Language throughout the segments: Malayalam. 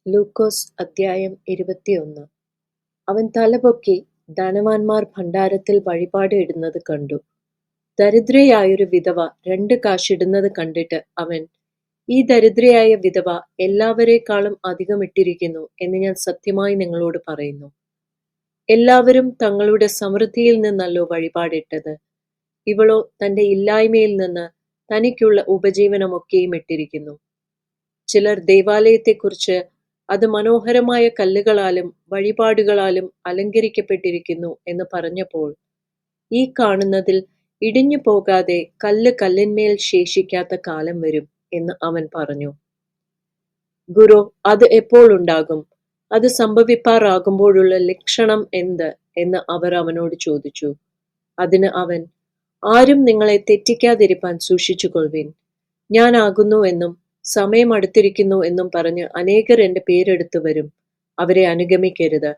ലൂക്കോസ് അദ്ധ്യായം 21. അവൻ തലപൊക്കി ധനവാന്മാർ ഭണ്ഡാരത്തിൽ വഴിപാട് ഇടുന്നത് കണ്ടു. ദരിദ്രയായൊരു വിധവ 2 കാശിടുന്നത് കണ്ടിട്ട് അവൻ, ഈ ദരിദ്രയായ വിധവ എല്ലാവരേക്കാളും അധികം ഇട്ടിരിക്കുന്നു എന്ന് ഞാൻ സത്യമായി നിങ്ങളോട് പറയുന്നു. എല്ലാവരും തങ്ങളുടെ സമൃദ്ധിയിൽ നിന്നല്ലോ വഴിപാടിട്ടത്. ഇവളോ തന്റെ ഇല്ലായ്മയിൽ നിന്ന് തനിക്കുള്ള ഉപജീവനമൊക്കെയും ഇട്ടിരിക്കുന്നു. ചിലർ ദൈവാലയത്തെക്കുറിച്ച് അത് മനോഹരമായ കല്ലുകളാലും വഴിപാടുകളാലും അലങ്കരിക്കപ്പെട്ടിരിക്കുന്നു എന്ന് പറഞ്ഞപ്പോൾ, ഈ കാണുന്നതിൽ ഇടിഞ്ഞു പോകാതെ കല്ല് കല്ലിന്മേൽ ശേഷിക്കാത്ത കാലം വരും എന്ന് അവൻ പറഞ്ഞു. ഗുരു, അത് എപ്പോൾ ഉണ്ടാകും? അത് സംഭവിപ്പാറാകുമ്പോഴുള്ള ലക്ഷണം എന്ത് എന്ന് അവർ അവനോട് ചോദിച്ചു. അതിന് അവൻ, ആരും നിങ്ങളെ തെറ്റിക്കാതിരിപ്പാൻ സൂക്ഷിച്ചുകൊള്ളുവിൻ. ഞാനാകുന്നു എന്നും സമയം അടുത്തിരിക്കുന്നു എന്നും പറഞ്ഞ് അനേകർ എന്റെ പേരെടുത്തു വരും. അവരെ അനുഗമിക്കരുത്.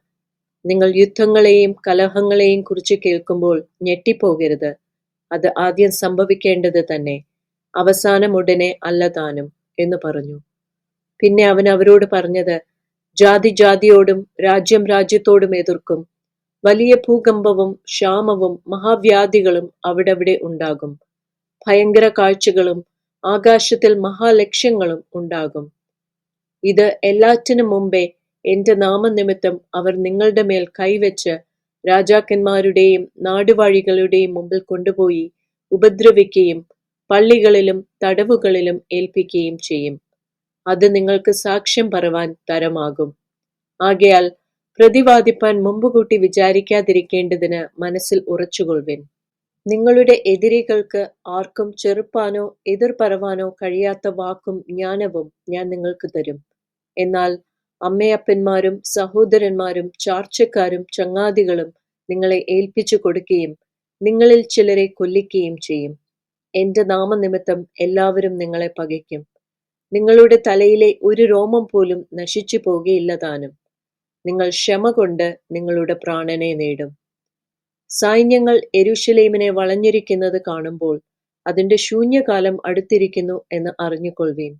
നിങ്ങൾ യുദ്ധങ്ങളെയും കലഹങ്ങളെയും കുറിച്ച് കേൾക്കുമ്പോൾ ഞെട്ടിപ്പോകരുത്. അത് ആദ്യം സംഭവിക്കേണ്ടത് തന്നെ, അവസാനം ഉടനെ അല്ല താനും എന്ന് പറഞ്ഞു. പിന്നെ അവൻ അവരോട് പറഞ്ഞത്, ജാതി ജാതിയോടും രാജ്യം രാജ്യത്തോടും എതിർക്കും. വലിയ ഭൂകമ്പവും ക്ഷാമവും മഹാവ്യാധികളും അവിടവിടെ ഉണ്ടാകും. ഭയങ്കര കാഴ്ചകളും ആകാശത്തിൽ മഹാലക്ഷ്യങ്ങളും ഉണ്ടാകും. ഇത് എല്ലാറ്റിനും മുമ്പേ എന്റെ നാമനിമിത്തം അവർ നിങ്ങളുടെ മേൽ കൈവച്ച് രാജാക്കന്മാരുടെയും നാടുവാഴികളുടെയും മുമ്പിൽ കൊണ്ടുപോയി ഉപദ്രവിക്കുകയും പള്ളികളിലും തടവുകളിലും ഏൽപ്പിക്കുകയും ചെയ്യും. അത് നിങ്ങൾക്ക് സാക്ഷ്യം പറവാൻ തരമാകും. ആകയാൽ പ്രതിവാദിപ്പാൻ മുമ്പുകൂട്ടി വിചാരിക്കാതിരിക്കേണ്ടതിന് മനസ്സിൽ ഉറച്ചുകൊള്ളുവിൻ. നിങ്ങളുടെ എതിരികൾക്ക് ആർക്കും ചെറുപ്പാനോ എതിർ പറവാനോ കഴിയാത്ത വാക്കും ജ്ഞാനവും ഞാൻ നിങ്ങൾക്ക് തരും. എന്നാൽ അമ്മയപ്പന്മാരും സഹോദരന്മാരും ചാർച്ചക്കാരും ചങ്ങാതികളും നിങ്ങളെ ഏൽപ്പിച്ചു കൊടുക്കുകയും നിങ്ങളിൽ ചിലരെ കൊല്ലിക്കുകയും ചെയ്യും. എന്റെ നാമനിമിത്തം എല്ലാവരും നിങ്ങളെ പകയ്ക്കും. നിങ്ങളുടെ തലയിലെ ഒരു രോമം പോലും നശിച്ചു പോകുകയില്ല താനും. നിങ്ങൾ ക്ഷമ കൊണ്ട് നിങ്ങളുടെ പ്രാണനെ നേടും. സൈന്യങ്ങൾ യെരൂശലേമിനെ വളഞ്ഞിരിക്കുന്നത് കാണുമ്പോൾ അതിന്റെ ശൂന്യകാലം അടുത്തിരിക്കുന്നു എന്ന് അറിഞ്ഞുകൊള്ളുവീൻ.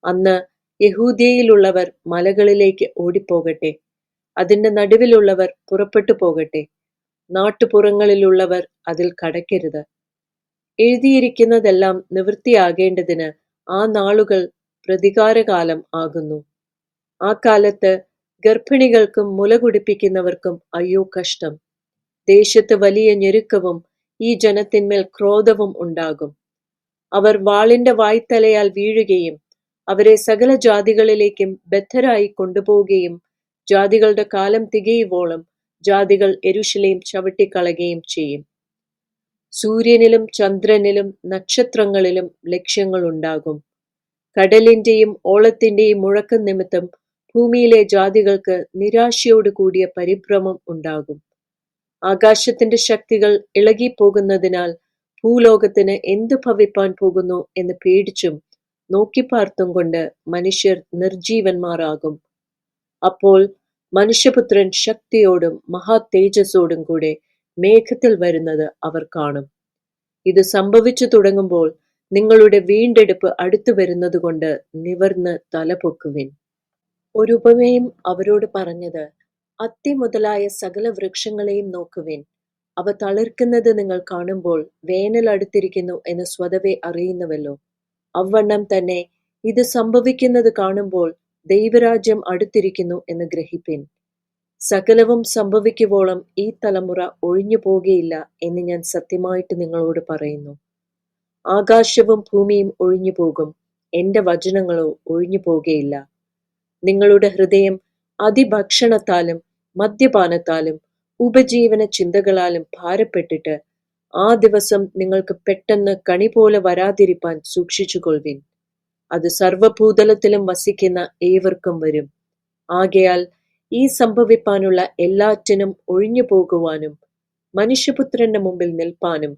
അന്ന് യഹൂദ്യയിലുള്ളവർ മലകളിലേക്ക് ഓടിപ്പോകട്ടെ. അതിന്റെ നടുവിലുള്ളവർ പുറപ്പെട്ടു പോകട്ടെ. നാട്ടുപുറങ്ങളിലുള്ളവർ അതിൽ കടക്കരുത്. എഴുതിയിരിക്കുന്നതെല്ലാം നിവൃത്തിയാകേണ്ടതിന് ആ നാളുകൾ പ്രതികാരകാലം ആകുന്നു. ആ കാലത്ത് ഗർഭിണികൾക്കും മുല കുടിപ്പിക്കുന്നവർക്കും അയ്യോ കഷ്ടം. ദേശത്ത് വലിയ ഞെരുക്കവും ഈ ജനത്തിന്മേൽ ക്രോധവും ഉണ്ടാകും. അവർ വാളിന്റെ വായ്ത്തലയാൽ വീഴുകയും അവരെ സകല ജാതികളിലേക്കും ബദ്ധരായി കൊണ്ടുപോവുകയും ജാതികളുടെ കാലം തികയുവോളം ജാതികൾ യെരൂശലേം ചവിട്ടിക്കളയുകയും ചെയ്യും. സൂര്യനിലും ചന്ദ്രനിലും നക്ഷത്രങ്ങളിലും ലക്ഷ്യങ്ങൾ ഉണ്ടാകും. കടലിന്റെയും ഓളത്തിന്റെയും മുഴക്കം നിമിത്തം ഭൂമിയിലെ ജാതികൾക്ക് നിരാശയോട് കൂടിയ പരിഭ്രമം ഉണ്ടാകും. ആകാശത്തിന്റെ ശക്തികൾ ഇളകിപ്പോകുന്നതിനാൽ ഭൂലോകത്തിന് എന്തു ഭവിപ്പാൻ പോകുന്നു എന്ന് പേടിച്ചും നോക്കിപ്പാർത്തും കൊണ്ട് മനുഷ്യർ നിർജീവന്മാരാകും. അപ്പോൾ മനുഷ്യപുത്രൻ ശക്തിയോടും മഹാ തേജസ്സോടും കൂടെ മേഘത്തിൽ വരുന്നത് അവർ കാണും. ഇത് സംഭവിച്ചു തുടങ്ങുമ്പോൾ നിങ്ങളുടെ വീണ്ടെടുപ്പ് അടുത്തു വരുന്നത് കൊണ്ട് നിവർന്ന് തലപൊക്കുവിൻ. ഒരു ഉപമയും അവരോട് പറഞ്ഞത്, അത്തി മുതലായ സകല വൃക്ഷങ്ങളെയും നോക്കുവിൻ. അവ തളിർക്കുന്നത് നിങ്ങൾ കാണുമ്പോൾ വേനൽ അടുത്തിരിക്കുന്നു എന്ന് സ്വതവേ അറിയുന്നുവല്ലോ. അവണ്ണം തന്നെ ഇത് സംഭവിക്കുന്നത് കാണുമ്പോൾ ദൈവരാജ്യം അടുത്തിരിക്കുന്നു എന്ന് ഗ്രഹിപ്പിൻ. സകലവും സംഭവിക്കുവോളം ഈ തലമുറ ഒഴിഞ്ഞു പോകുകയില്ല എന്ന് ഞാൻ സത്യമായിട്ട് നിങ്ങളോട് പറയുന്നു. ആകാശവും ഭൂമിയും ഒഴിഞ്ഞു പോകും, എന്റെ വചനങ്ങളോ ഒഴിഞ്ഞു പോകുകയില്ല. നിങ്ങളുടെ ഹൃദയം അതിഭക്ഷണത്താലും മദ്യപാനത്താലും ഉപജീവന ചിന്തകളാലും ഭാരപ്പെട്ടിട്ട് ആ ദിവസം നിങ്ങൾക്ക് പെട്ടെന്ന് കണി പോലെ വരാതിരിപ്പാൻ സൂക്ഷിച്ചുകൊള്ളുവിൻ. അത് സർവഭൂതലത്തിലും വസിക്കുന്ന ഏവർക്കും വരും. ആകയാൽ ഈ സംഭവിപ്പാനുള്ള എല്ലാറ്റിനും ഒഴിഞ്ഞു പോകുവാനും മനുഷ്യപുത്രന്റെ മുമ്പിൽ നിൽപ്പാനും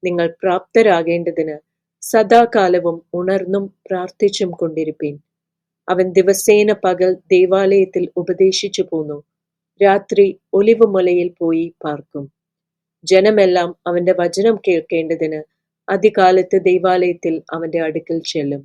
നിങ്ങൾ പ്രാപ്തരാകേണ്ടതിന് സദാകാലവും ഉണർന്നും പ്രാർത്ഥിച്ചും കൊണ്ടിരിപ്പീൻ. അവൻ ദിവസേന പകൽ ദേവാലയത്തിൽ ഉപദേശിച്ചു പോന്നു, രാത്രി ഒലിവുമലയിൽ പോയി പാർക്കും. ജനമെല്ലാം അവന്റെ വചനം കേൾക്കേണ്ടതിന് അതികാലത്ത് ദൈവാലയത്തിൽ അവന്റെ അടുക്കൽ ചെല്ലും.